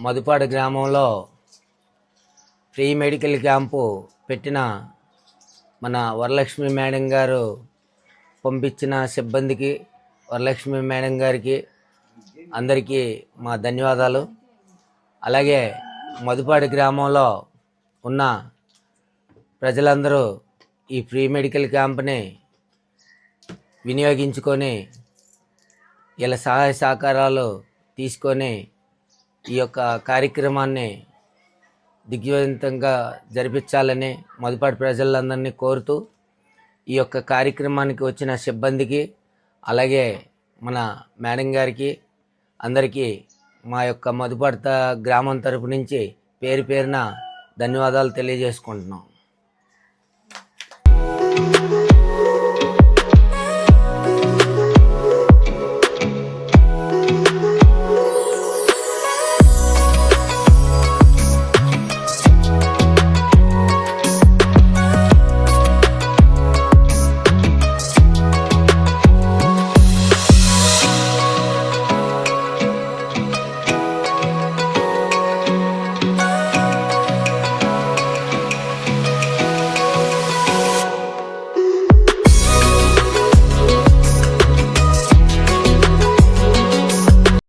మధుపాడు గ్రామంలో free medical camp పెట్టిన మన వరలక్ష్మి మేడం గారు పంపించిన సిబ్బందికి, వరలక్ష్మి మేడం గారికి అందరికీ మా ధన్యవాదాలు. అలాగే మధుపాడు గ్రామంలో ఉన్న ప్రజలందరూ ఈ ఫ్రీ మెడికల్ క్యాంప్ని వినియోగించుకొని ఇలా సహాయ సహకారాలు తీసుకొని ఈ యొక్క కార్యక్రమాన్ని దిగ్విజయంతంగా జరిపించాలని మధుపాడు ప్రజలందరినీ కోరుతూ, ఈ యొక్క కార్యక్రమానికి వచ్చిన సిబ్బందికి అలాగే మన మేడం గారికి అందరికీ మా యొక్క మధుపాడు గ్రామం తరపు నుంచి పేరు పేరున ధన్యవాదాలు తెలియజేసుకుంటున్నాం.